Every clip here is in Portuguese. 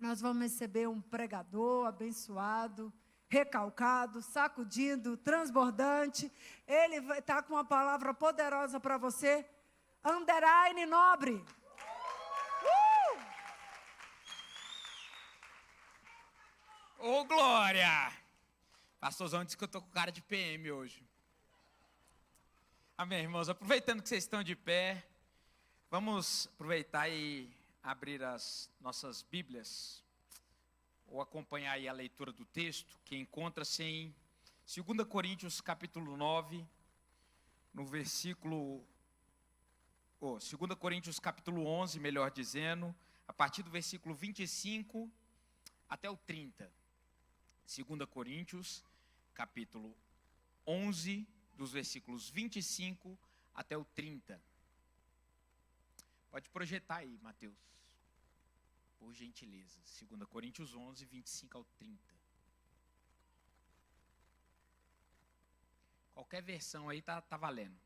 Nós vamos receber um pregador abençoado, recalcado, sacudindo, transbordante. Ele vai estar com uma palavra poderosa para você. Underline Nobre. Ô, Glória! Pastorzão disse que eu tô com cara de PM hoje. Amém, irmãos? Aproveitando que vocês estão de pé, vamos aproveitar e abrir as nossas Bíblias, ou acompanhar aí a leitura do texto, que encontra-se em 2 Coríntios capítulo 9, no versículo... 2 Coríntios capítulo 11, melhor dizendo, a partir do versículo 25 até o 30. 2 Coríntios capítulo 11, dos versículos 25 até o 30. Pode projetar aí, Mateus, por gentileza. 2 Coríntios 11, 25 ao 30. Qualquer versão aí tá valendo.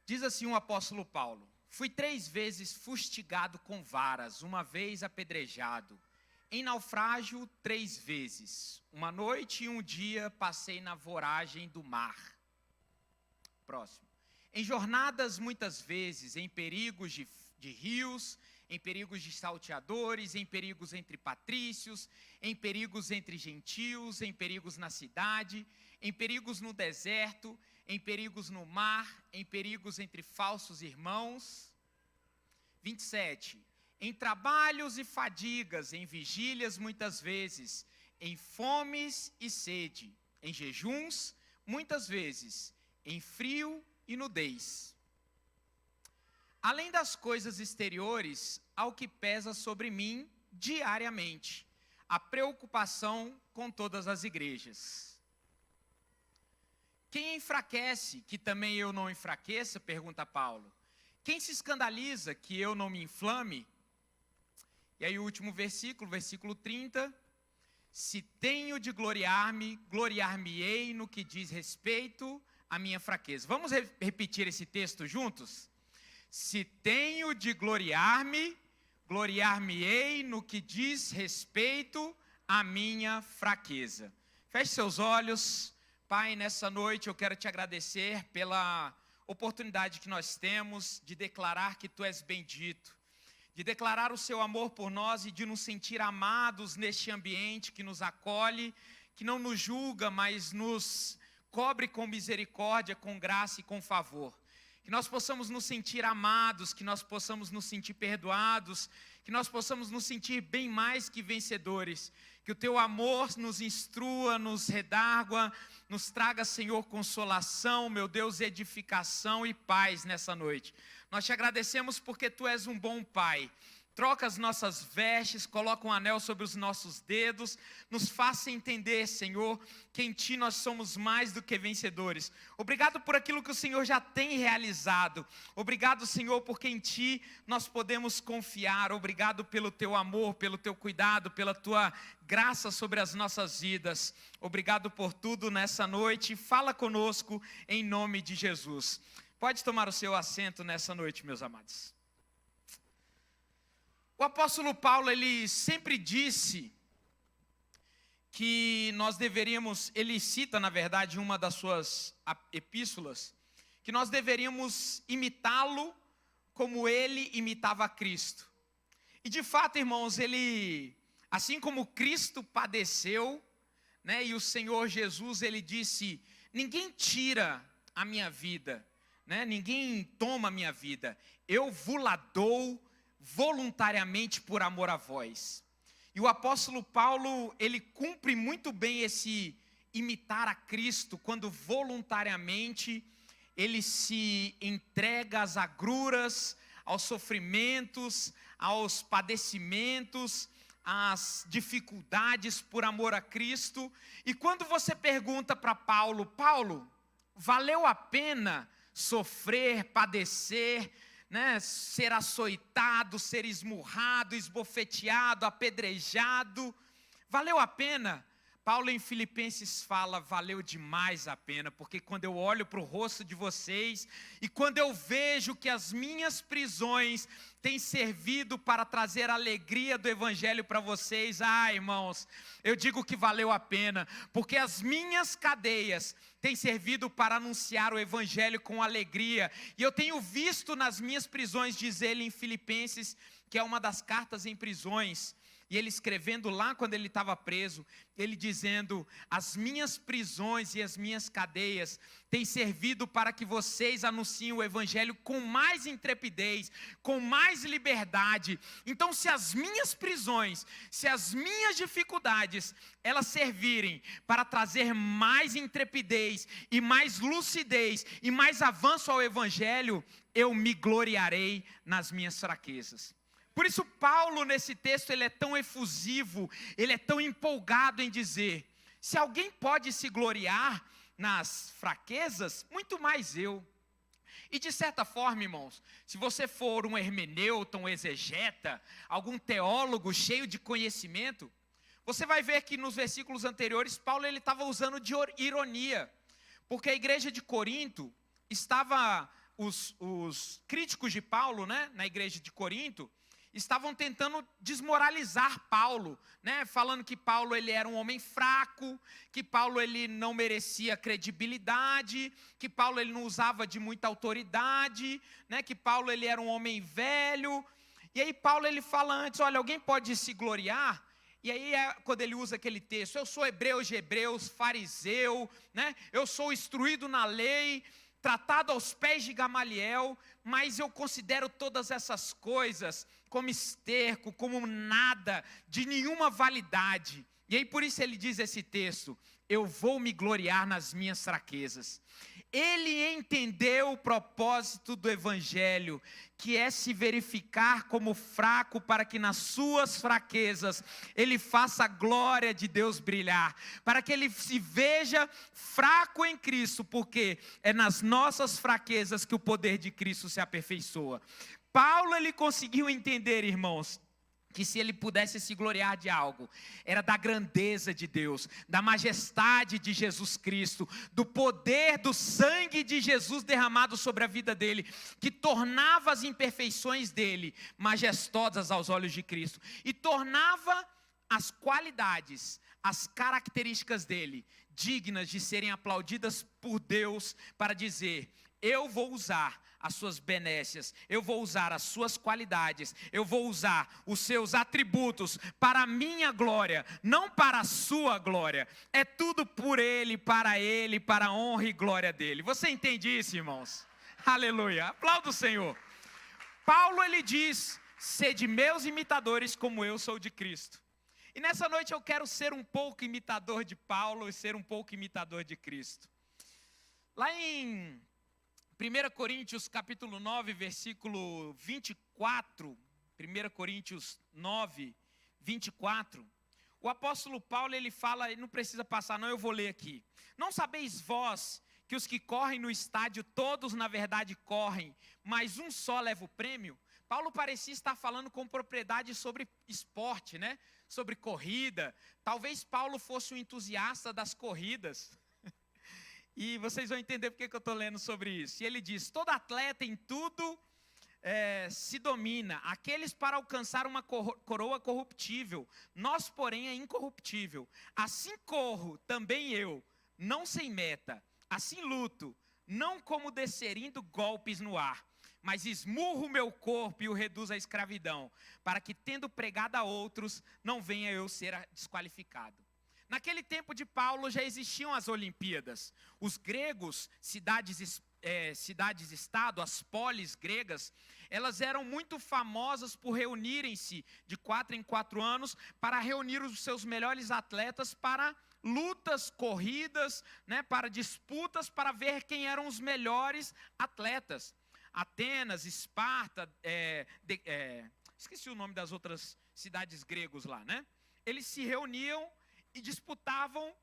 Diz assim o apóstolo Paulo: fui 3 vezes fustigado com varas, 1 vez apedrejado. Em naufrágio 3 vezes. 1 noite e 1 dia passei na voragem do mar. Próximo. Em jornadas muitas vezes, em perigos de rios, em perigos de salteadores, em perigos entre patrícios, em perigos entre gentios, em perigos na cidade, em perigos no deserto, em perigos no mar, em perigos entre falsos irmãos. 27. Em trabalhos e fadigas, em vigílias muitas vezes, em fomes e sede, em jejuns muitas vezes, em frio e nudez. Além das coisas exteriores, ao que pesa sobre mim diariamente, a preocupação com todas as igrejas. Quem enfraquece, que também eu não enfraqueça? Pergunta Paulo. Quem se escandaliza, que eu não me inflame? E aí o último versículo, versículo 30. Se tenho de gloriar-me, gloriar-me-ei no que diz respeito à minha fraqueza. Vamos repetir esse texto juntos? Se tenho de gloriar-me, gloriar-me-ei no que diz respeito à minha fraqueza. Feche seus olhos. Pai, nessa noite eu quero te agradecer pela oportunidade que nós temos de declarar que Tu és bendito, de declarar o Seu amor por nós e de nos sentir amados neste ambiente que nos acolhe, que não nos julga, mas nos cobre com misericórdia, com graça e com favor. Que nós possamos nos sentir amados, que nós possamos nos sentir perdoados, que nós possamos nos sentir bem mais que vencedores. Que o Teu amor nos instrua, nos redargua, nos traga, Senhor, consolação, meu Deus, edificação e paz nessa noite. Nós te agradecemos porque Tu és um bom Pai. Troca as nossas vestes, coloca um anel sobre os nossos dedos, nos faça entender, Senhor, que em Ti nós somos mais do que vencedores. Obrigado por aquilo que o Senhor já tem realizado. Obrigado, Senhor, porque em Ti nós podemos confiar. Obrigado pelo Teu amor, pelo Teu cuidado, pela Tua graça sobre as nossas vidas. Obrigado por tudo nessa noite. Fala conosco em nome de Jesus. Pode tomar o seu assento nessa noite, meus amados. O apóstolo Paulo, ele sempre disse que nós deveríamos, ele cita, na verdade, uma das suas epístolas, que nós deveríamos imitá-lo como ele imitava a Cristo. E de fato, irmãos, ele, assim como Cristo padeceu, né, e o Senhor Jesus, ele disse, ninguém tira a minha vida, né, ninguém toma a minha vida, eu vou-la dou voluntariamente por amor a vós. E o apóstolo Paulo, ele cumpre muito bem esse imitar a Cristo, quando voluntariamente ele se entrega às agruras, aos sofrimentos, aos padecimentos, às dificuldades por amor a Cristo. E quando você pergunta para Paulo, Paulo, valeu a pena sofrer, padecer, né, ser açoitado, ser esmurrado, esbofeteado, apedrejado, valeu a pena? Paulo em Filipenses fala, valeu demais a pena, porque quando eu olho para o rosto de vocês, e quando eu vejo que as minhas prisões têm servido para trazer a alegria do Evangelho para vocês, irmãos, eu digo que valeu a pena, porque as minhas cadeias têm servido para anunciar o Evangelho com alegria, e eu tenho visto nas minhas prisões, diz ele em Filipenses, que é uma das cartas em prisões, e ele escrevendo lá quando ele estava preso, ele dizendo, as minhas prisões e as minhas cadeias têm servido para que vocês anunciem o Evangelho com mais intrepidez, com mais liberdade. Então, se as minhas prisões, se as minhas dificuldades, elas servirem para trazer mais intrepidez e mais lucidez e mais avanço ao Evangelho, eu me gloriarei nas minhas fraquezas. Por isso Paulo nesse texto ele é tão efusivo, ele é tão empolgado em dizer, se alguém pode se gloriar nas fraquezas, muito mais eu. E de certa forma, irmãos, se você for um hermeneuta, um exegeta, algum teólogo cheio de conhecimento, você vai ver que nos versículos anteriores Paulo ele estava usando de ironia, porque a igreja de Corinto estava, os críticos de Paulo, né, na igreja de Corinto, estavam tentando desmoralizar Paulo, né? Falando que Paulo ele era um homem fraco, que Paulo ele não merecia credibilidade, que Paulo ele não usava de muita autoridade, né? Que Paulo ele era um homem velho. E aí Paulo ele fala antes, olha, alguém pode se gloriar? E aí quando ele usa aquele texto, eu sou hebreu de hebreus, fariseu, né? Eu sou instruído na lei, tratado aos pés de Gamaliel, mas eu considero todas essas coisas como esterco, como nada, de nenhuma validade. E aí por isso ele diz esse texto, eu vou me gloriar nas minhas fraquezas. Ele entendeu o propósito do Evangelho, que é se verificar como fraco, para que nas suas fraquezas, ele faça a glória de Deus brilhar, para que ele se veja fraco em Cristo, porque é nas nossas fraquezas que o poder de Cristo se aperfeiçoa. Paulo, ele conseguiu entender, irmãos, que se ele pudesse se gloriar de algo, era da grandeza de Deus, da majestade de Jesus Cristo, do poder do sangue de Jesus derramado sobre a vida dele, que tornava as imperfeições dele majestosas aos olhos de Cristo, e tornava as qualidades, as características dele, dignas de serem aplaudidas por Deus, para dizer, eu vou usar as suas benécias, eu vou usar as suas qualidades, eu vou usar os seus atributos para a minha glória, não para a sua glória, é tudo por Ele, para a honra e glória dEle. Você entende isso, irmãos? Aleluia, aplauda o Senhor. Paulo ele diz, sede meus imitadores como eu sou de Cristo. E nessa noite eu quero ser um pouco imitador de Paulo e ser um pouco imitador de Cristo. Lá em 1 Coríntios capítulo 9, versículo 24, 1 Coríntios 9, 24, o apóstolo Paulo, ele fala, não precisa passar não, eu vou ler aqui. Não sabeis vós que os que correm no estádio, todos na verdade correm, mas um só leva o prêmio? Paulo parecia estar falando com propriedade sobre esporte, né? Sobre corrida. Talvez Paulo fosse um entusiasta das corridas. E vocês vão entender porque que eu estou lendo sobre isso. E ele diz, todo atleta em tudo se domina. Aqueles para alcançar uma coroa corruptível. Nós, porém, é incorruptível. Assim corro, também eu, não sem meta. Assim luto, não como desferindo golpes no ar. Mas esmurro o meu corpo e o reduzo à escravidão. Para que, tendo pregado a outros, não venha eu ser desqualificado. Naquele tempo de Paulo já existiam as Olimpíadas. Os gregos, cidades-estado, as polis gregas, elas eram muito famosas por reunirem-se de 4 em 4 anos para reunir os seus melhores atletas para lutas, corridas, né, para disputas, para ver quem eram os melhores atletas. Atenas, Esparta, esqueci o nome das outras cidades gregos lá, né? Eles se reuniam e disputavam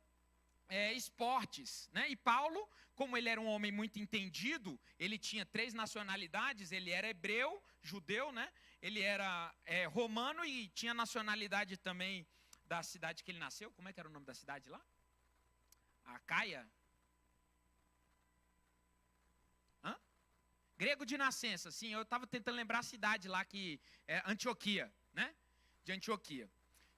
esportes, né? E Paulo, como ele era um homem muito entendido, ele tinha 3 nacionalidades, ele era hebreu, judeu, né? Ele era romano e tinha nacionalidade também da cidade que ele nasceu. Como é que era o nome da cidade lá? Acaia? Hã? Grego de nascença, sim. Eu estava tentando lembrar a cidade lá, que é Antioquia, né? De Antioquia.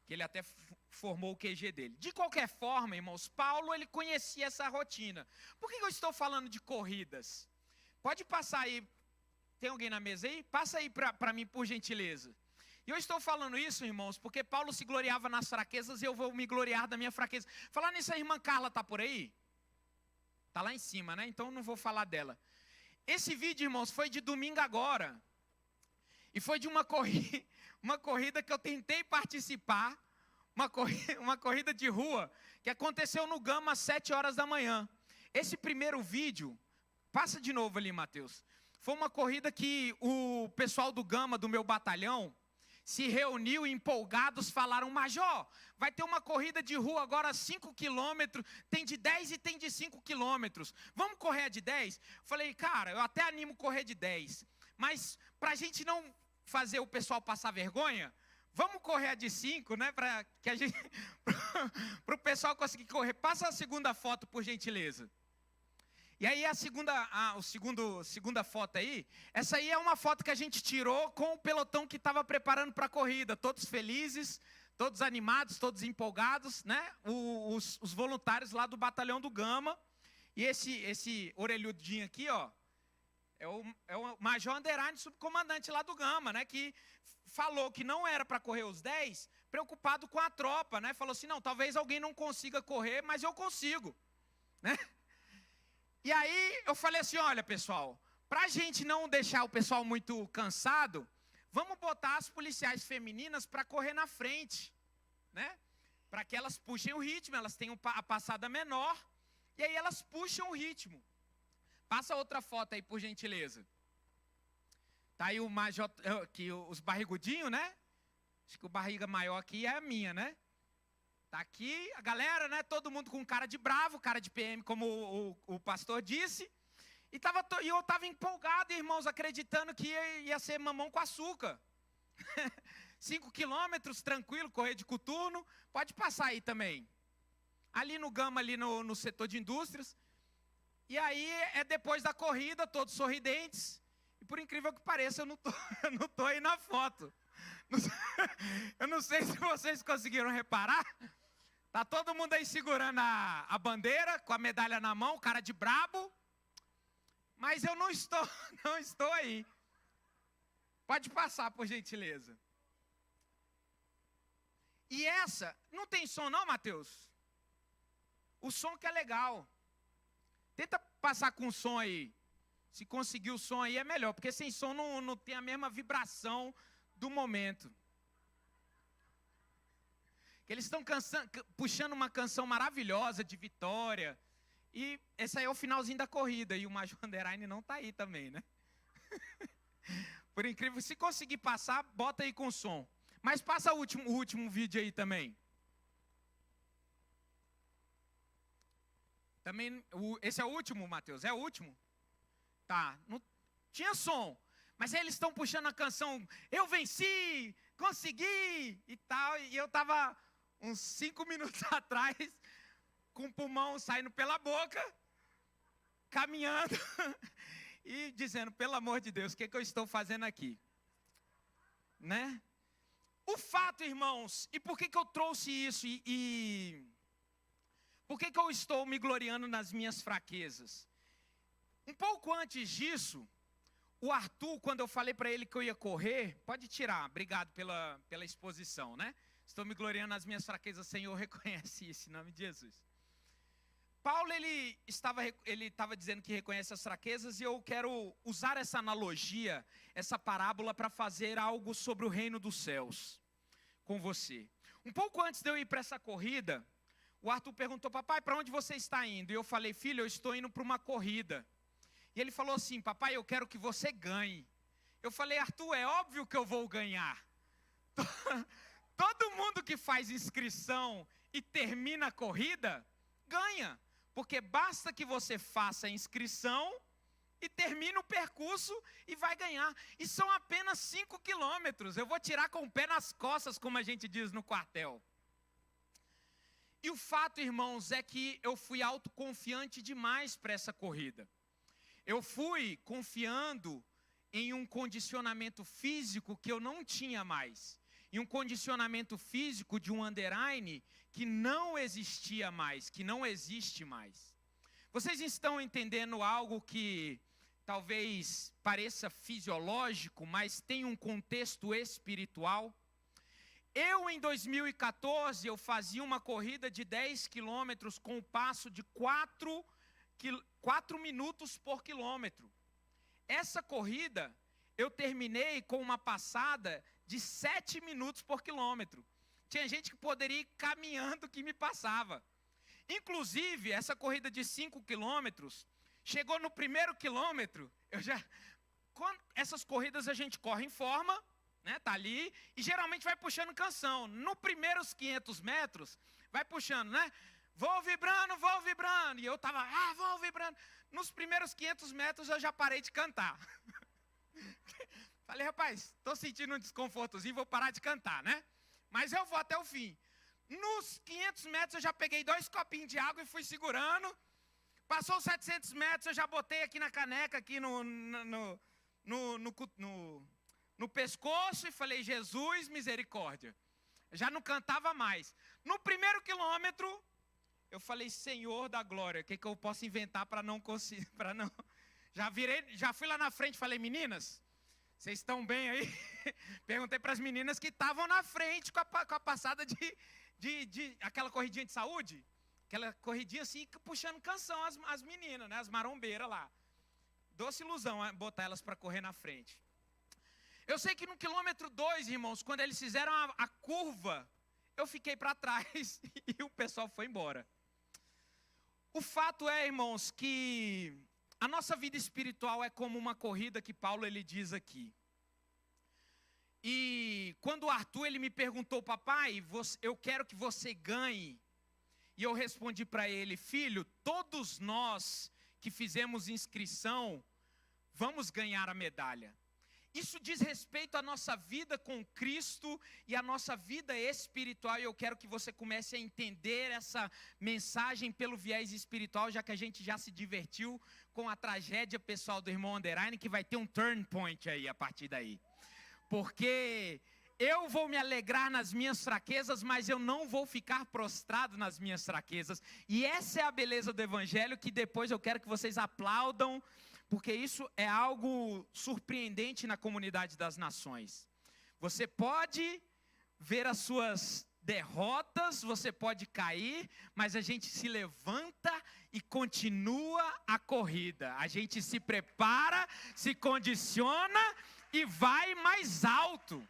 Que ele até formou o QG dele. De qualquer forma, irmãos, Paulo, ele conhecia essa rotina. Por que eu estou falando de corridas? Pode passar aí. Tem alguém na mesa aí? Passa aí para mim, por gentileza. E eu estou falando isso, irmãos, porque Paulo se gloriava nas fraquezas e eu vou me gloriar da minha fraqueza. Falando nisso, a irmã Carla está por aí? Está lá em cima, né? Então não vou falar dela. Esse vídeo, irmãos, foi de domingo agora. E foi de uma corrida que eu tentei participar. Uma corrida de rua que aconteceu no Gama às 7 horas da manhã. Esse primeiro vídeo, passa de novo ali, Mateus. Foi uma corrida que o pessoal do Gama, do meu batalhão, se reuniu empolgados, falaram: Major, vai ter uma corrida de rua agora 5 quilômetros, tem de 10 e tem de 5 quilômetros. Vamos correr a de 10? Falei, cara, eu até animo correr de 10, mas para a gente não fazer o pessoal passar vergonha, vamos correr a de 5, né? Para que a gente, para o pessoal conseguir correr. Passa a segunda foto, por gentileza. E aí a segunda foto aí, essa aí é uma foto que a gente tirou com o pelotão que estava preparando para a corrida, todos felizes, todos animados, todos empolgados, né? Os voluntários lá do batalhão do Gama. E esse orelhudinho aqui, ó, é o Major Underline, subcomandante lá do Gama, né? Que falou que não era para correr os 10, preocupado com a tropa, né? Falou assim, não, talvez alguém não consiga correr, mas eu consigo, né? E aí eu falei assim, olha pessoal, para a gente não deixar o pessoal muito cansado, vamos botar as policiais femininas para correr na frente, né? Para que elas puxem o ritmo, elas têm a passada menor, e aí elas puxam o ritmo. Passa outra foto aí, por gentileza. Tá aí o Major, aqui, os barrigudinhos, né? Acho que o barriga maior aqui é a minha, né? Tá aqui a galera, né? Todo mundo com cara de bravo, cara de PM, como o pastor disse. E eu estava empolgado, irmãos, acreditando que ia ser mamão com açúcar. 5 quilômetros, tranquilo, correr de coturno. Pode passar aí também. Ali no Gama, ali no setor de indústrias. E aí é depois da corrida, todos sorridentes. E por incrível que pareça, eu não tô aí na foto. Eu não sei se vocês conseguiram reparar. Tá todo mundo aí segurando a bandeira, com a medalha na mão, cara de brabo. Mas eu não estou aí. Pode passar, por gentileza. E essa, não tem som não, Mateus? O som que é legal. Tenta passar com som aí. Se conseguir o som aí é melhor, porque sem som não tem a mesma vibração do momento. Eles estão puxando uma canção maravilhosa de vitória. E esse aí é o finalzinho da corrida. E o Major Underline não está aí também, né? Por incrível, se conseguir passar, bota aí com som. Mas passa o último vídeo aí também. Também, esse é o último, Mateus? É o último? Tá, não tinha som. Mas aí eles estão puxando a canção, eu venci, consegui e tal. E eu estava uns 5 minutos atrás, com o pulmão saindo pela boca, caminhando e dizendo, pelo amor de Deus, o que eu estou fazendo aqui? Né? O fato, irmãos, e por que eu trouxe isso e por que eu estou me gloriando nas minhas fraquezas? Um pouco antes disso, o Arthur, quando eu falei para ele que eu ia correr, pode tirar, obrigado pela exposição, né? Estou me gloriando nas minhas fraquezas, Senhor, reconhece isso, em nome de Jesus. Paulo, ele estava dizendo que reconhece as fraquezas, e eu quero usar essa analogia, essa parábola, para fazer algo sobre o reino dos céus com você. Um pouco antes de eu ir para essa corrida, o Arthur perguntou, papai, para onde você está indo? E eu falei, filho, eu estou indo para uma corrida. E ele falou assim, papai, eu quero que você ganhe. Eu falei, Arthur, é óbvio que eu vou ganhar. Todo mundo que faz inscrição e termina a corrida, ganha. Porque basta que você faça a inscrição e termine o percurso e vai ganhar. E são apenas 5 quilômetros. Eu vou tirar com o pé nas costas, como a gente diz no quartel. E o fato, irmãos, é que eu fui autoconfiante demais para essa corrida. Eu fui confiando em um condicionamento físico que eu não tinha mais. Em um condicionamento físico de um underline que não existia mais, que não existe mais. Vocês estão entendendo algo que talvez pareça fisiológico, mas tem um contexto espiritual? Eu, em 2014, eu fazia uma corrida de 10 quilômetros com um passo de 4 minutos por quilômetro. Essa corrida, eu terminei com uma passada de 7 minutos por quilômetro. Tinha gente que poderia ir caminhando que me passava. Inclusive, essa corrida de 5 quilômetros, chegou no primeiro quilômetro, essas corridas a gente corre em forma, né, tá ali, e geralmente vai puxando canção. No primeiros 500 metros, vai puxando, né? Vou vibrando, e eu tava, vou vibrando. Nos primeiros 500 metros eu já parei de cantar. Falei, rapaz, tô sentindo um desconfortozinho, vou parar de cantar, né? Mas eu vou até o fim. Nos 500 metros eu já peguei 2 copinhos de água e fui segurando. Passou os 700 metros, eu já botei aqui na caneca, aqui no pescoço e falei, Jesus, misericórdia. Já não cantava mais. No primeiro quilômetro, eu falei, Senhor da glória, o que eu posso inventar para não conseguir, já fui lá na frente e falei, meninas, vocês estão bem aí? Perguntei para as meninas que estavam na frente com a passada de aquela corridinha de saúde, aquela corridinha assim, puxando canção as meninas, né, as marombeiras lá. Doce ilusão botar elas para correr na frente. Eu sei que no quilômetro 2, irmãos, quando eles fizeram a curva, eu fiquei para trás e o pessoal foi embora. O fato é, irmãos, que a nossa vida espiritual é como uma corrida que Paulo ele diz aqui. E quando o Arthur ele me perguntou, papai, eu quero que você ganhe. E eu respondi para ele, filho, todos nós que fizemos inscrição, vamos ganhar a medalha. Isso diz respeito à nossa vida com Cristo e à nossa vida espiritual. E eu quero que você comece a entender essa mensagem pelo viés espiritual, já que a gente já se divertiu com a tragédia pessoal do irmão Underline, que vai ter um turn point aí a partir daí. Porque eu vou me alegrar nas minhas fraquezas, mas eu não vou ficar prostrado nas minhas fraquezas. E essa é a beleza do Evangelho, que depois eu quero que vocês aplaudam, porque isso é algo surpreendente na comunidade das nações. Você pode ver as suas derrotas, você pode cair, mas a gente se levanta e continua a corrida. A gente se prepara, se condiciona e vai mais alto.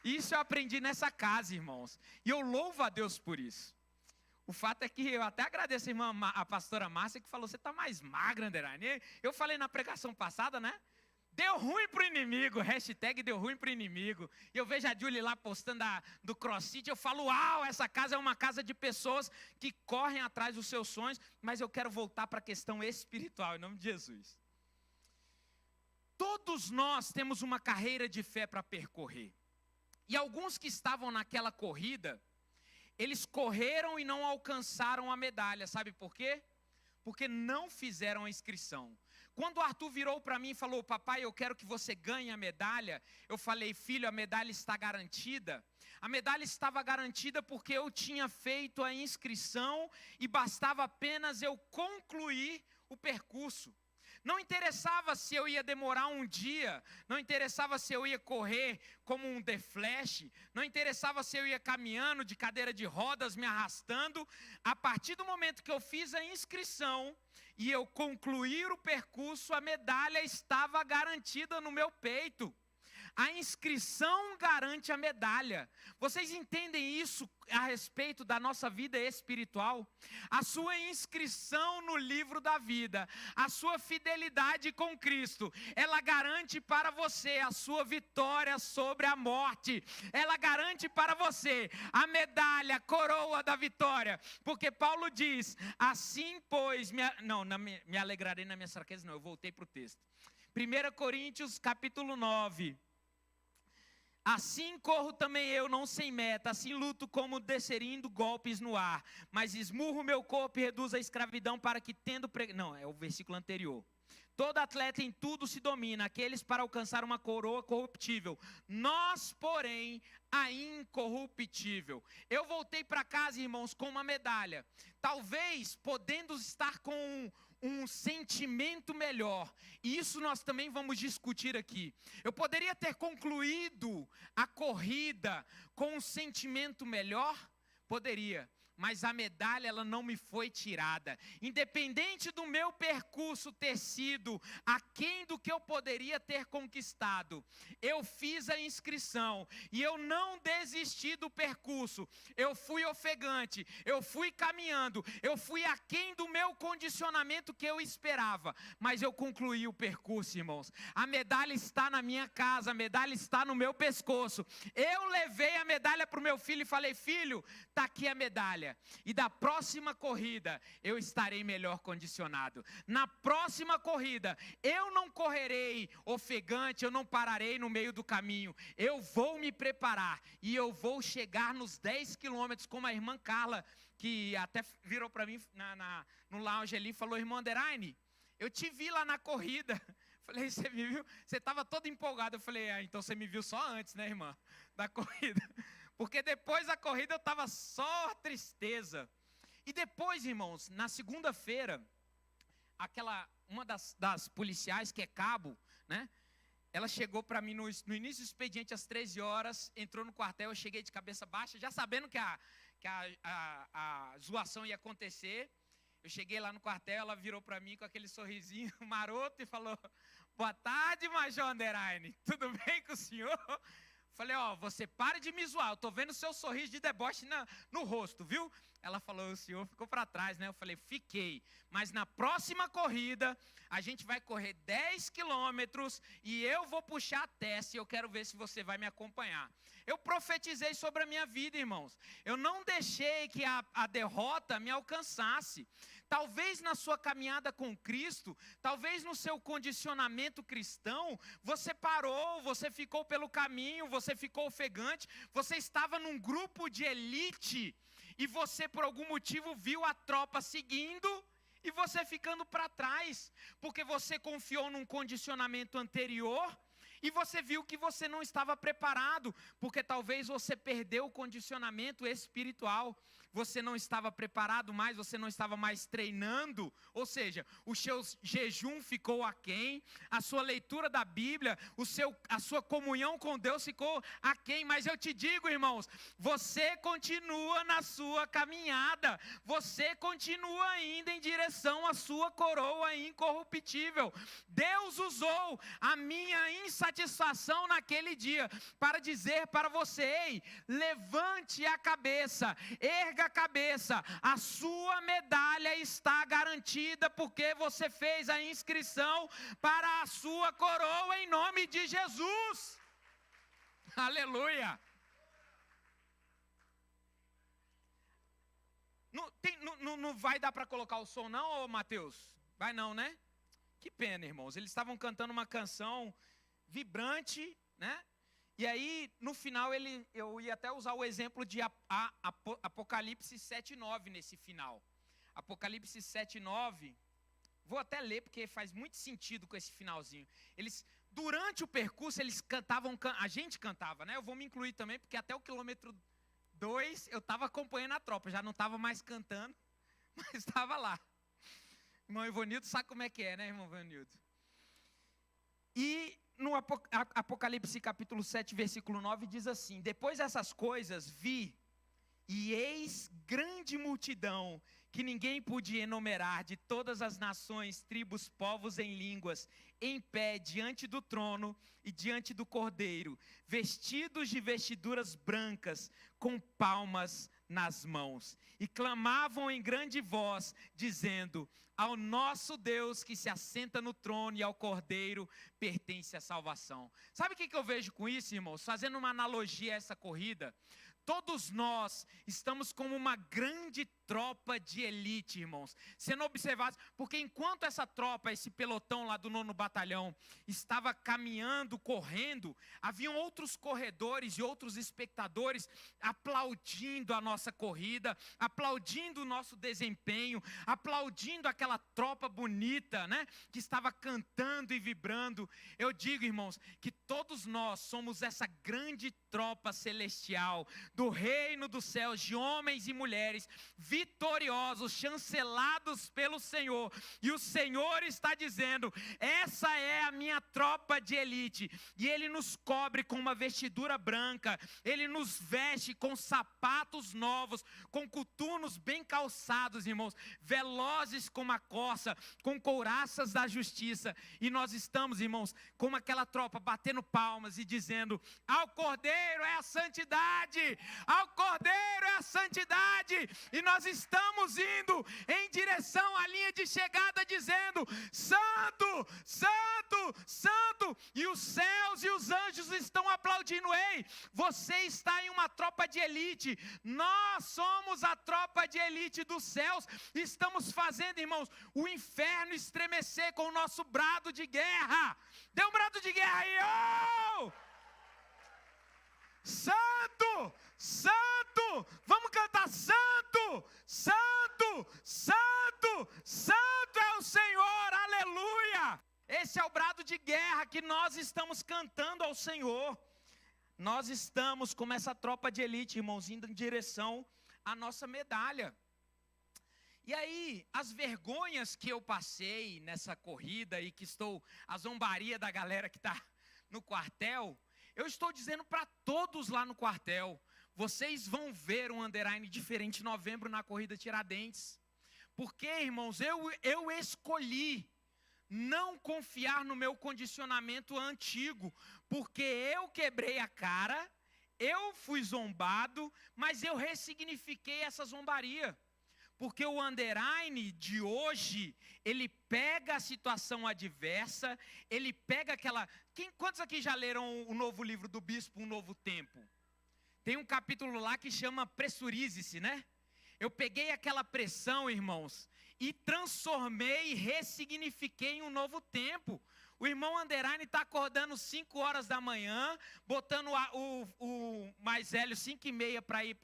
Isso eu aprendi nessa casa, irmãos. E eu louvo a Deus por isso. O fato é que eu até agradeço a irmã, a pastora Márcia, que falou, você está mais magra, Underline. Eu falei na pregação passada, né? Deu ruim pro inimigo, hashtag deu ruim pro inimigo. E eu vejo a Julie lá postando do CrossFit, eu falo, uau, essa casa é uma casa de pessoas que correm atrás dos seus sonhos, mas eu quero voltar para a questão espiritual, em nome de Jesus. Todos nós temos uma carreira de fé para percorrer. E alguns que estavam naquela corrida, eles correram e não alcançaram a medalha. Sabe por quê? Porque não fizeram a inscrição. Quando o Arthur virou para mim e falou, papai, eu quero que você ganhe a medalha, eu falei, filho, a medalha está garantida. A medalha estava garantida porque eu tinha feito a inscrição e bastava apenas eu concluir o percurso. Não interessava se eu ia demorar um dia, não interessava se eu ia correr como um The Flash, não interessava se eu ia caminhando de cadeira de rodas, me arrastando. A partir do momento que eu fiz a inscrição e eu concluir o percurso, a medalha estava garantida no meu peito. A inscrição garante a medalha. Vocês entendem isso a respeito da nossa vida espiritual? A sua inscrição no livro da vida, a sua fidelidade com Cristo, ela garante para você a sua vitória sobre a morte. Ela garante para você a medalha, a coroa da vitória. Porque Paulo diz, assim pois, me alegrarei na minha fraqueza, não, eu voltei para o texto. 1 Coríntios capítulo 9. Assim corro também eu, não sem meta, assim luto como desferindo golpes no ar, mas esmurro meu corpo e reduzo a escravidão para que tendo... Não, é o versículo anterior. Todo atleta em tudo se domina, aqueles para alcançar uma coroa corruptível. Nós, porém, a incorruptível. Eu voltei para casa, irmãos, com uma medalha. Talvez podendo estar com um sentimento melhor. E isso nós também vamos discutir aqui. Eu poderia ter concluído a corrida com um sentimento melhor? Poderia. Mas a medalha, ela não me foi tirada. Independente do meu percurso ter sido aquém do que eu poderia ter conquistado, eu fiz a inscrição e eu não desisti do percurso. Eu fui ofegante, eu fui caminhando, eu fui aquém do meu condicionamento que eu esperava. Mas eu concluí o percurso, irmãos. A medalha está na minha casa, a medalha está no meu pescoço. Eu levei a medalha para o meu filho e falei: filho, está aqui a medalha. E da próxima corrida eu estarei melhor condicionado. Na próxima corrida eu não correrei ofegante, eu não pararei no meio do caminho. Eu vou me preparar e eu vou chegar nos 10 quilômetros, como a irmã Carla, que até virou para mim no lounge ali e falou: irmão Anderaine, eu te vi lá na corrida. Falei: você me viu? Você estava todo empolgado. Eu falei: então você me viu só antes, né, irmã, da corrida. Porque depois da corrida eu estava só tristeza. E depois, irmãos, na segunda-feira, uma das policiais, que é cabo, né? Ela chegou para mim no início do expediente às 13 horas, entrou no quartel, eu cheguei de cabeça baixa, já sabendo que a zoação ia acontecer. Eu cheguei lá no quartel, ela virou para mim com aquele sorrisinho maroto e falou: boa tarde, Major Anderaine, tudo bem com o senhor? Falei: você para de me zoar, eu estou vendo o seu sorriso de deboche no rosto, viu? Ela falou: o senhor ficou para trás, né? Eu falei: fiquei, mas na próxima corrida, a gente vai correr 10 quilômetros e eu vou puxar a testa e eu quero ver se você vai me acompanhar. Eu profetizei sobre a minha vida, irmãos. Eu não deixei que a derrota me alcançasse. Talvez na sua caminhada com Cristo, talvez no seu condicionamento cristão, você parou, você ficou pelo caminho, você ficou ofegante, você estava num grupo de elite e você por algum motivo viu a tropa seguindo e você ficando para trás, porque você confiou num condicionamento anterior e você viu que você não estava preparado, porque talvez você perdeu o condicionamento espiritual. Você não estava preparado mais, você não estava mais treinando, ou seja, o seu jejum ficou aquém, a sua leitura da Bíblia, a sua comunhão com Deus ficou aquém. Mas eu te digo, irmãos, você continua na sua caminhada, você continua indo em direção à sua coroa incorruptível. Deus usou a minha insatisfação naquele dia para dizer para você: ei, levante a cabeça, erga a cabeça, a sua medalha está garantida, porque você fez a inscrição para a sua coroa em nome de Jesus. Aleluia. Não vai dar para colocar o som não, ô Mateus? Vai não, né? Que pena, irmãos. Eles estavam cantando uma canção vibrante, né? E aí, no final, eu ia até usar o exemplo de Apocalipse 7:9 nesse final. Apocalipse 7:9, vou até ler porque faz muito sentido com esse finalzinho. Durante o percurso, eles cantavam, a gente cantava, né? Eu vou me incluir também, porque até o quilômetro 2 eu estava acompanhando a tropa, já não estava mais cantando, mas estava lá. Irmão Ivonildo sabe como é que é, né, irmão Ivonildo? E no Apocalipse capítulo 7, versículo 9, diz assim: depois dessas coisas vi, e eis grande multidão, que ninguém podia enumerar, de todas as nações, tribos, povos em línguas, em pé diante do trono e diante do Cordeiro, vestidos de vestiduras brancas, com palmas nas mãos, e clamavam em grande voz, dizendo: ao nosso Deus que se assenta no trono e ao Cordeiro pertence a salvação. Sabe o que eu vejo com isso, irmãos? Fazendo uma analogia a essa corrida, todos nós estamos como uma grande tropa de elite, irmãos. Se não observasse, porque enquanto essa tropa, esse pelotão lá do 9º batalhão, estava caminhando, correndo, haviam outros corredores e outros espectadores aplaudindo a nossa corrida, aplaudindo o nosso desempenho, aplaudindo aquela tropa bonita, né? Que estava cantando e vibrando. Eu digo, irmãos, que todos nós somos essa grande tropa celestial, do reino dos céus, de homens e mulheres vitoriosos, chancelados pelo Senhor, e o Senhor está dizendo: essa é a minha tropa de elite, e Ele nos cobre com uma vestidura branca, Ele nos veste com sapatos novos, com coturnos bem calçados, irmãos, velozes como a corça, com couraças da justiça, e nós estamos, irmãos, como aquela tropa, batendo palmas e dizendo: ao Cordeiro é a santidade, ao Cordeiro é a santidade, e nós estamos indo em direção à linha de chegada dizendo: santo, santo, santo, e os céus e os anjos estão aplaudindo. Ei, você está em uma tropa de elite, nós somos a tropa de elite dos céus, estamos fazendo, irmãos, o inferno estremecer com o nosso brado de guerra. Dê um brado de guerra aí, oh! Santo, santo, vamos cantar: santo, santo, santo, santo é o Senhor, aleluia. Esse é o brado de guerra que nós estamos cantando ao Senhor. Nós estamos como essa tropa de elite, irmãos, indo em direção à nossa medalha. E aí, as vergonhas que eu passei nessa corrida e que estou, a zombaria da galera que está no quartel, eu estou dizendo para todos lá no quartel: vocês vão ver um underline diferente em novembro na corrida Tiradentes. Porque, irmãos, eu escolhi não confiar no meu condicionamento antigo, porque eu quebrei a cara, eu fui zombado, mas eu ressignifiquei essa zombaria. Porque o underline de hoje, ele pega a situação adversa, ele pega aquela... Quantos aqui já leram o novo livro do Bispo, Um Novo Tempo? Tem um capítulo lá que chama Pressurize-se, né? Eu peguei aquela pressão, irmãos, e transformei, ressignifiquei em um novo tempo. O irmão underline está acordando 5 horas da manhã, botando o mais velho 5h30 para ir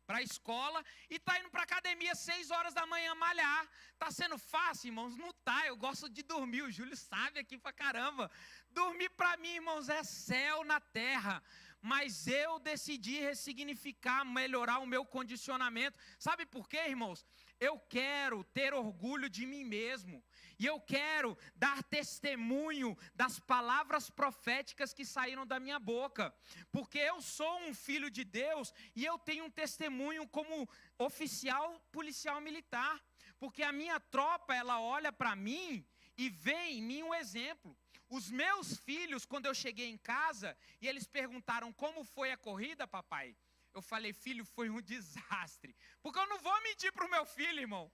para a escola, e está indo para a academia 6 horas da manhã malhar. Está sendo fácil, irmãos? Não está. Eu gosto de dormir, o Júlio sabe aqui pra caramba. Dormir para mim, irmãos, é céu na terra. Mas eu decidi ressignificar, melhorar o meu condicionamento. Sabe por quê, irmãos? Eu quero ter orgulho de mim mesmo. E eu quero dar testemunho das palavras proféticas que saíram da minha boca. Porque eu sou um filho de Deus e eu tenho um testemunho como oficial policial militar. Porque a minha tropa, ela olha para mim e vê em mim um exemplo. Os meus filhos, quando eu cheguei em casa e eles perguntaram: como foi a corrida, papai? Eu falei: filho, foi um desastre. Porque eu não vou mentir para o meu filho, irmão.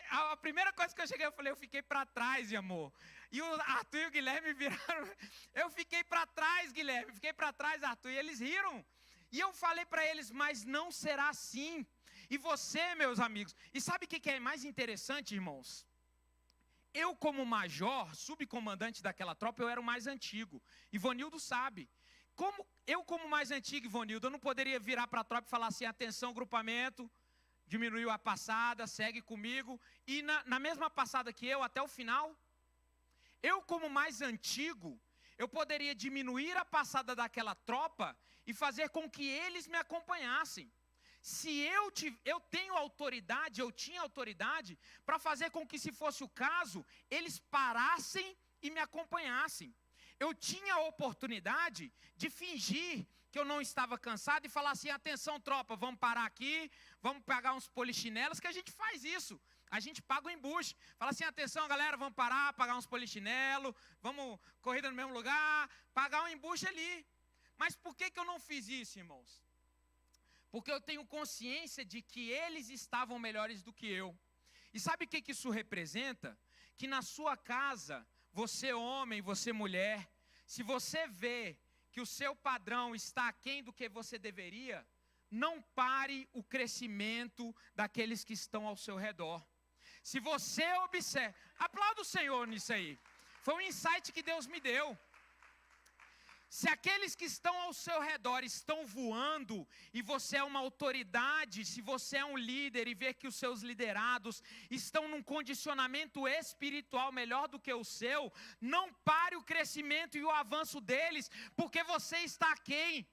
A primeira coisa que eu cheguei, eu falei: eu fiquei para trás, amor. E o Arthur e o Guilherme viraram: eu fiquei para trás, Guilherme, fiquei para trás, Arthur. E eles riram. E eu falei para eles: mas não será assim. E você, meus amigos, e sabe o que é mais interessante, irmãos? Eu, como major, subcomandante daquela tropa, eu era o mais antigo. Ivonildo sabe. Como mais antigo, Ivonildo, eu não poderia virar para a tropa e falar assim: atenção, grupamento, diminuiu a passada, segue comigo. E na mesma passada que eu, até o final. Eu, como mais antigo, eu poderia diminuir a passada daquela tropa e fazer com que eles me acompanhassem. Se eu tenho autoridade, eu tinha autoridade para fazer com que, se fosse o caso, eles parassem e me acompanhassem. Eu tinha a oportunidade de fingir que eu não estava cansado e falar assim: atenção, tropa, vamos parar aqui, vamos pegar uns polichinelos, que a gente faz isso. A gente paga o embuste. Fala assim: atenção, galera, vamos parar, pagar uns polichinelos, vamos corrida no mesmo lugar, pagar um embuste ali. Mas por que eu não fiz isso, irmãos? Porque eu tenho consciência de que eles estavam melhores do que eu. E sabe o que isso representa? Que na sua casa, você homem, você mulher, se você vê que o seu padrão está aquém do que você deveria, não pare o crescimento daqueles que estão ao seu redor. Se você observa, aplauda o Senhor nisso aí. Foi um insight que Deus me deu. Se aqueles que estão ao seu redor estão voando e você é uma autoridade, se você é um líder e vê que os seus liderados estão num condicionamento espiritual melhor do que o seu, não pare o crescimento e o avanço deles, porque você está aquém.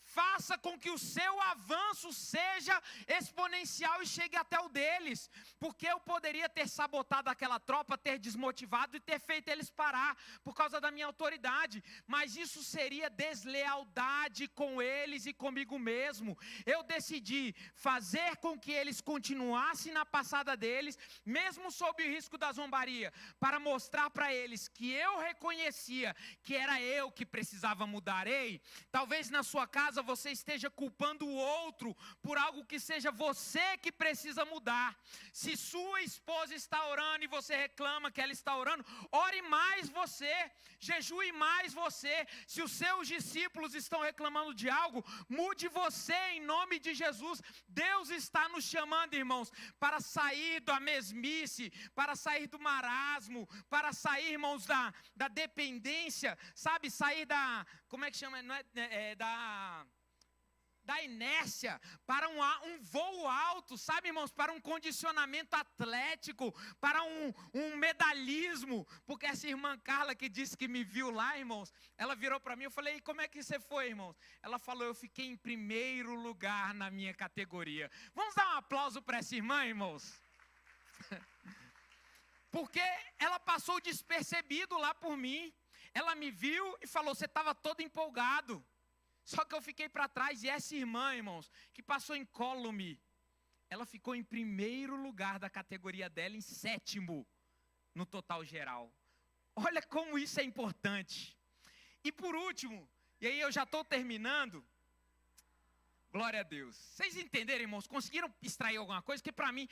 Faça com que o seu avanço seja exponencial e chegue até o deles. Porque eu poderia ter sabotado aquela tropa, ter desmotivado e ter feito eles parar por causa da minha autoridade. Mas isso seria deslealdade com eles e comigo mesmo. Eu decidi fazer com que eles continuassem na passada deles, mesmo sob o risco da zombaria, para mostrar para eles que eu reconhecia que era eu que precisava mudar. Ei, talvez na sua casa você esteja culpando o outro por algo que seja você que precisa mudar. Se sua esposa está orando e você reclama que ela está orando, ore mais você, jejue mais você. Se os seus discípulos estão reclamando de algo, mude você em nome de Jesus. Deus está nos chamando, irmãos, para sair da mesmice, para sair do marasmo, para sair, irmãos, da dependência, sabe, sair da, como é que chama, não é, da inércia, para um voo alto, sabe, irmãos, para um condicionamento atlético, para um medalhismo, porque essa irmã Carla que disse que me viu lá, irmãos, ela virou para mim, eu falei, como é que você foi, irmãos? Ela falou, eu fiquei em primeiro lugar na minha categoria. Vamos dar um aplauso para essa irmã, irmãos? Porque ela passou despercebido lá por mim, ela me viu e falou, você estava todo empolgado. Só que eu fiquei para trás, e essa irmã, irmãos, que passou incólume, ela ficou em primeiro lugar da categoria dela, em 7º no total geral. Olha como isso é importante. E por último, e aí eu já estou terminando, glória a Deus. Vocês entenderam, irmãos? Conseguiram extrair alguma coisa? Porque para mim,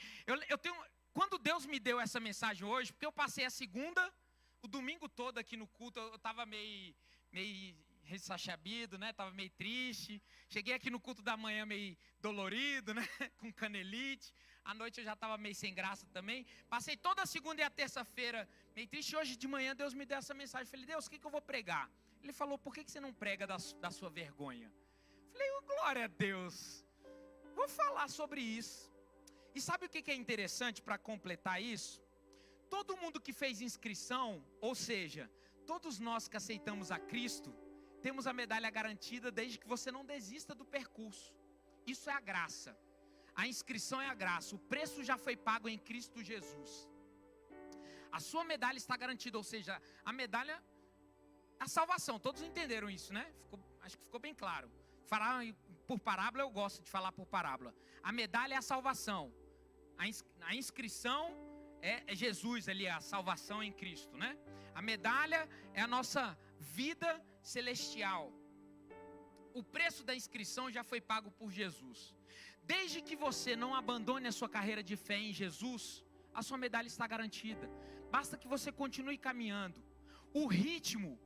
eu tenho, quando Deus me deu essa mensagem hoje, porque eu passei a segunda, o domingo todo aqui no culto, eu estava meio ressachabido, né? Estava meio triste. Cheguei aqui no culto da manhã meio dolorido, né? Com canelite. À noite eu já estava meio sem graça também. Passei toda a segunda e a terça-feira meio triste. Hoje de manhã Deus me deu essa mensagem. Falei, Deus, o que eu vou pregar? Ele falou, por que você não prega da sua vergonha? Falei, glória a Deus. Vou falar sobre isso. E sabe o que é interessante para completar isso? Todo mundo que fez inscrição, ou seja, todos nós que aceitamos a Cristo, temos a medalha garantida desde que você não desista do percurso. Isso é a graça. A inscrição é a graça. O preço já foi pago em Cristo Jesus. A sua medalha está garantida, ou seja, a medalha, a salvação. Todos entenderam isso, né? Acho que ficou bem claro. Falar por parábola, eu gosto de falar por parábola. A medalha é a salvação. A inscrição é Jesus ali, a salvação em Cristo, né? A medalha é a nossa vida celestial. O preço da inscrição já foi pago por Jesus. Desde que você não abandone a sua carreira de fé em Jesus, a sua medalha está garantida. Basta que você continue caminhando. O ritmo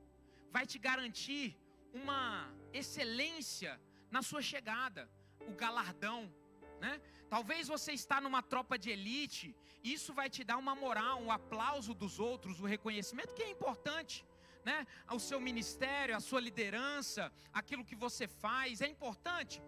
vai te garantir uma excelência na sua chegada, o galardão, né? Talvez você está numa tropa de elite, e isso vai te dar uma moral, um aplauso dos outros, o reconhecimento que é importante, né? O seu ministério, a sua liderança, aquilo que você faz, é importante?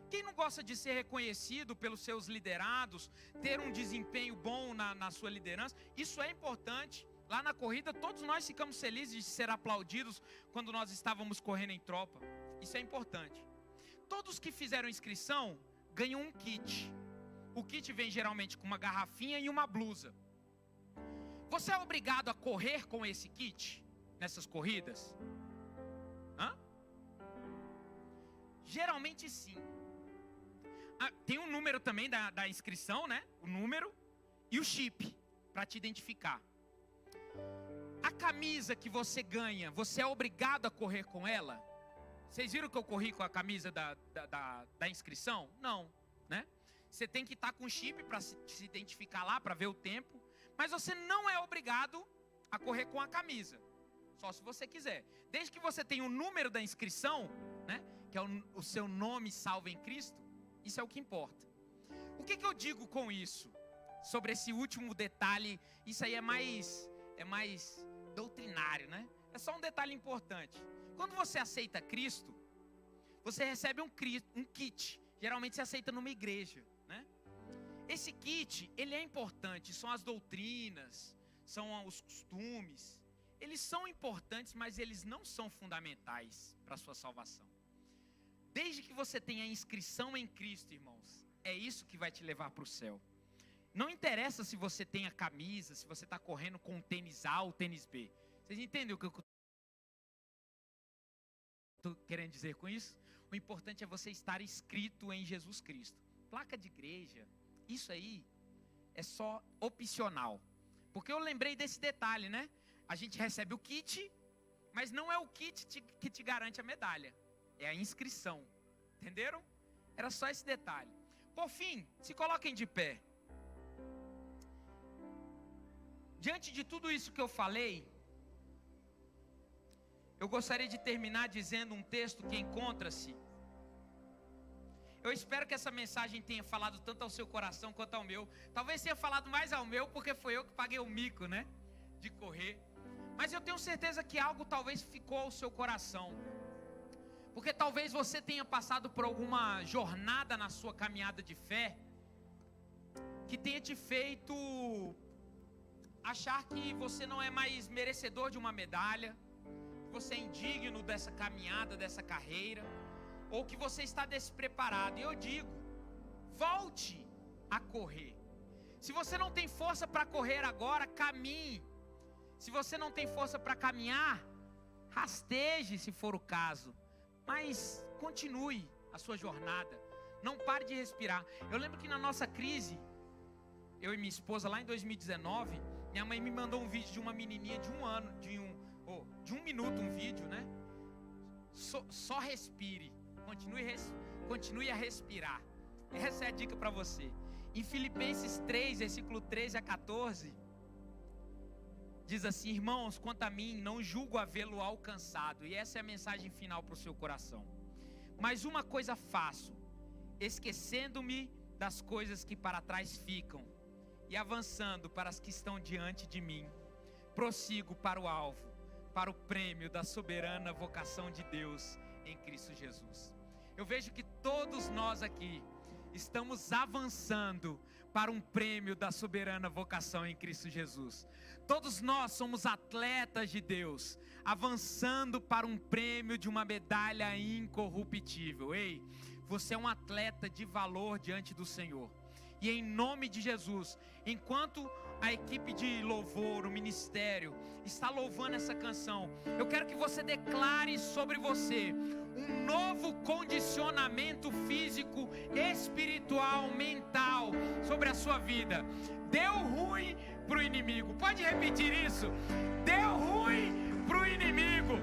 Quem não gosta de ser reconhecido pelos seus liderados, ter um desempenho bom na sua liderança? Isso é importante. Lá na corrida, todos nós ficamos felizes de ser aplaudidos quando nós estávamos correndo em tropa. Isso é importante. Todos que fizeram inscrição ganham um kit. O kit vem geralmente com uma garrafinha e uma blusa. Você é obrigado a correr com esse kit nessas corridas? Geralmente sim. Tem um número também da inscrição, né? O número e o chip para te identificar. A camisa que você ganha, você é obrigado a correr com ela? Vocês viram que eu corri com a camisa da inscrição? Não, né? Você tem que estar com o chip para se identificar lá, para ver o tempo. Mas você não é obrigado a correr com a camisa. Só se você quiser. Desde que você tenha o número da inscrição, né? Que é o seu nome salvo em Cristo. Isso é o que importa. O que eu digo com isso? Sobre esse último detalhe, isso aí é mais doutrinário, né? É só um detalhe importante. Quando você aceita Cristo, você recebe um kit. Geralmente se aceita numa igreja, né? Esse kit, ele é importante. São as doutrinas, são os costumes. Eles são importantes, mas eles não são fundamentais para a sua salvação. Desde que você tenha inscrição em Cristo, irmãos, é isso que vai te levar para o céu. Não interessa se você tem a camisa, se você está correndo com tênis A ou tênis B. Vocês entendem o que eu estou querendo dizer com isso? O importante é você estar inscrito em Jesus Cristo. Placa de igreja, isso aí é só opcional. Porque eu lembrei desse detalhe, né? A gente recebe o kit, mas não é o kit que te garante a medalha. É a inscrição. Entenderam? Era só esse detalhe. Por fim, se coloquem de pé. Diante de tudo isso que eu falei, eu gostaria de terminar dizendo um texto que encontra-se. Eu espero que essa mensagem tenha falado tanto ao seu coração quanto ao meu. Talvez tenha falado mais ao meu, porque foi eu que paguei o mico, né? De correr. Mas eu tenho certeza que algo talvez ficou ao seu coração. Porque talvez você tenha passado por alguma jornada na sua caminhada de fé, que tenha te feito achar que você não é mais merecedor de uma medalha, que você é indigno dessa caminhada, dessa carreira, ou que você está despreparado. E eu digo, volte a correr. Se você não tem força para correr agora, caminhe. Se você não tem força para caminhar, rasteje se for o caso. Mas continue a sua jornada. Não pare de respirar. Eu lembro que na nossa crise, eu e minha esposa lá em 2019, minha mãe me mandou um vídeo de uma menininha de 1 ano, de 1 minuto, um vídeo, né? Só respire. Continue a respirar. Essa é a dica para você. Em Filipenses 3, versículo 13 a 14, diz assim: irmãos, quanto a mim, não julgo havê-lo alcançado. E essa é a mensagem final para o seu coração. Mas uma coisa faço, esquecendo-me das coisas que para trás ficam e avançando para as que estão diante de mim, prossigo para o alvo, para o prêmio da soberana vocação de Deus em Cristo Jesus. Eu vejo que todos nós aqui estamos avançando para um prêmio da soberana vocação em Cristo Jesus. Todos nós somos atletas de Deus, avançando para um prêmio de uma medalha incorruptível. Ei, você é um atleta de valor diante do Senhor. E em nome de Jesus, enquanto a equipe de louvor, o ministério, está louvando essa canção, eu quero que você declare sobre você um novo condicionamento físico, espiritual, mental sobre a sua vida. Deu ruim para o inimigo. Pode repetir isso? Deu ruim para o inimigo.